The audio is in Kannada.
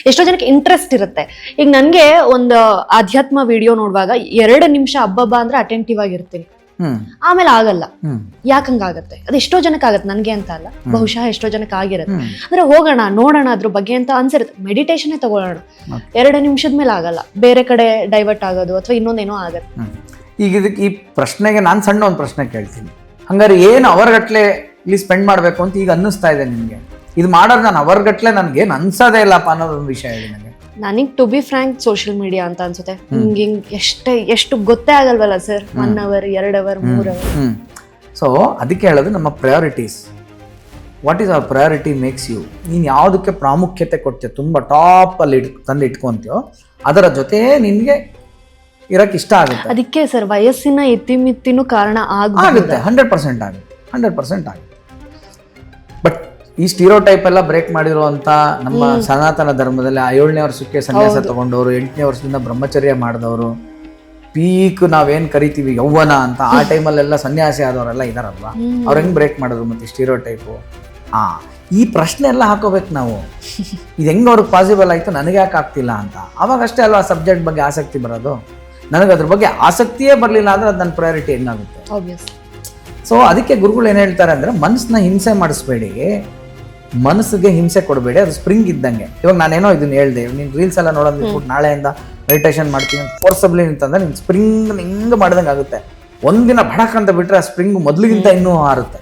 ಎಷ್ಟೋ ಜನಕ್ಕೆ ಇಂಟ್ರೆಸ್ಟ್ ಇರುತ್ತೆ. ಈಗ ನನ್ಗೆ ಒಂದು ಆಧ್ಯಾತ್ಮ ವಿಡಿಯೋ ನೋಡುವಾಗ 2 ನಿಮಿಷ ಹಬ್ಬ ಅಂದ್ರೆ ಅಟೆಂಟಿವ್ ಆಗಿರ್ತೀನಿ, ಆಮೇಲೆ ಆಗಲ್ಲ. ಯಾಕಂಗಾಗತ್ತೆ? ಅದು ಎಷ್ಟೋ ಜನಕ್ಕೆ ಆಗತ್ತೆ, ನನ್ಗೆ ಅಂತ ಅಲ್ಲ, ಬಹುಶಃ ಎಷ್ಟೋ ಜನಕ್ಕೆ ಆಗಿರುತ್ತೆ. ಅಂದ್ರೆ ಹೋಗೋಣ ನೋಡೋಣ ಅದ್ರ ಬಗ್ಗೆ ಅಂತ ಅನ್ಸಿರುತ್ತೆ, ಮೆಡಿಟೇಷನ್ ತಗೊಳ್ಳೋಣ, 2 ನಿಮಿಷದ ಮೇಲೆ ಆಗಲ್ಲ, ಬೇರೆ ಕಡೆ ಡೈವರ್ಟ್ ಆಗೋದು ಅಥವಾ ಇನ್ನೊಂದೇನೋ ಆಗತ್ತೆ. ಈಗ ಇದಕ್ಕೆ ಈ ಪ್ರಶ್ನೆಗೆ ನಾನು ಸಣ್ಣ ಒಂದು ಪ್ರಶ್ನೆ ಕೇಳ್ತೀನಿ. ಹಂಗಾರೆ ಏನು ಅವರ್ಗಟ್ಲೆ ಇಲ್ಲಿ ಸ್ಪೆಂಡ್ ಮಾಡಬೇಕು ಅಂತ ಈಗ ಅನ್ನಿಸ್ತಾ ಇದೆ ನಿಮಗೆ? ಇದು ಮಾಡೋದು ನಾನು ಅವರ್ಗಟ್ಲೆ ನನ್ಗೇನು ಅನ್ಸೋದೇ ಇಲ್ಲಪ್ಪ ಅನ್ನೋದೊಂದು ವಿಷಯ ಹೇಳಿ ನನಗೆ. ನನಗೆ to be frank social media ಅಂತ ಅನ್ಸುತ್ತೆ. ಎಷ್ಟು ಗೊತ್ತೇ ಆಗಲ್ವಲ್ಲ ಸರ್, 1 ಅವರ್ 2 ಅವರ್ 3 ಅವರ್. ಸೊ ಅದಕ್ಕೆ ಹೇಳೋದು ನಮ್ಮ priorities. What is our priority makes you. ನೀನು ಯಾವುದಕ್ಕೆ ಪ್ರಾಮುಖ್ಯತೆ ಕೊಡ್ತೀಯ, ತುಂಬ ಟಾಪಲ್ಲಿ ತಂದು ಇಟ್ಕೊಂತೀಯೋ ಅದರ ಜೊತೆ ನಿನಗೆ ಇರಕ್ಕೆ ಇಷ್ಟ ಆಗುತ್ತೆ. ಅದಕ್ಕೆ ಸರ್ ವಯಸ್ಸಿನ ಇತಿಮಿತಿನೂ ಕಾರಣ ಆಗುತ್ತೆ. 100% ಆಗುತ್ತೆ, 100% ಆಗುತ್ತೆ. ಬಟ್ ಈ ಸ್ಟೀರಿಯೋಟೈಪ್ ಎಲ್ಲ ಬ್ರೇಕ್ ಮಾಡಿರುವಂತ ನಮ್ಮ ಸನಾತನ ಧರ್ಮದಲ್ಲಿ 7ನೇ ವರ್ಷಕ್ಕೆ ಸನ್ಯಾಸ ತಗೊಂಡವರು, 8ನೇ ವರ್ಷದಿಂದ ಬ್ರಹ್ಮಚರ್ಯ ಮಾಡಿದವರು, ಪೀಕ್ ನಾವೇನ್ ಕರಿತೀವಿ ಯೌವನ ಅಂತ, ಆ ಟೈಮಲ್ಲೆಲ್ಲ ಸನ್ಯಾಸಿ ಆದವರೆಲ್ಲ ಇದಾರಲ್ವಾ, ಅವ್ರು ಹೆಂಗ್ ಬ್ರೇಕ್ ಮಾಡಿದ್ರು ಮತ್ತೆ ಸ್ಟೀರಿಯೋಟೈಪು? ಈ ಪ್ರಶ್ನೆ ಎಲ್ಲ ಹಾಕೋಬೇಕು ನಾವು. ಇದು ಹೆಂಗ್ ಅವ್ರಿಗೆ ಪಾಸಿಬಲ್ ಆಯ್ತು, ನನಗೆ ಯಾಕೆ ಆಗ್ತಿಲ್ಲ ಅಂತ. ಅವಾಗಷ್ಟೇ ಅಲ್ವಾ ಸಬ್ಜೆಕ್ಟ್ ಬಗ್ಗೆ ಆಸಕ್ತಿ ಬರೋದು. ನನಗೆ ಅದ್ರ ಬಗ್ಗೆ ಆಸಕ್ತಿಯೇ ಬರಲಿಲ್ಲ ಅಂದ್ರೆ ಅದು ನನ್ನ ಪ್ರಯಾರಿಟಿ ಹೆಂಗಾಗುತ್ತೆ? ಸೊ ಅದಕ್ಕೆ ಗುರುಗಳು ಏನು ಹೇಳ್ತಾರೆ ಅಂದರೆ, ಮನಸ್ಸನ್ನ ಹಿಂಸೆ ಮಾಡಿಸ್ಬೇಡಿ, ಮನಸ್ಸಿಗೆ ಹಿಂಸೆ ಕೊಡಬೇಡಿ, ಅದು ಸ್ಪ್ರಿಂಗ್ ಇದ್ದಂಗೆ. ಇವಾಗ ನಾನೇನೋ ಇದನ್ನ ಹೇಳ್ದೆ, ನೀನು ರೀಲ್ಸ್ ಎಲ್ಲ ನೋಡೋದು ಬಿಟ್ಬಿಟ್ಟು ನಾಳೆಯಿಂದ ಮೆಡಿಟೇಷನ್ ಮಾಡ್ತೀನಿ ಫೋರ್ಸಬ್ಲಿ ಅಂತಂದ್ರೆ ನೀನು ಸ್ಪ್ರಿಂಗ್ ಹಿಂಗೆ ಮಾಡ್ದಂಗೆ ಆಗುತ್ತೆ. ಒಂದಿನ ಭಡಕ್ ಅಂತ ಬಿಟ್ಟರೆ ಆ ಸ್ಪ್ರಿಂಗ್ ಮೊದಲಿಗಿಂತ ಇನ್ನೂ ಹಾರುತ್ತೆ.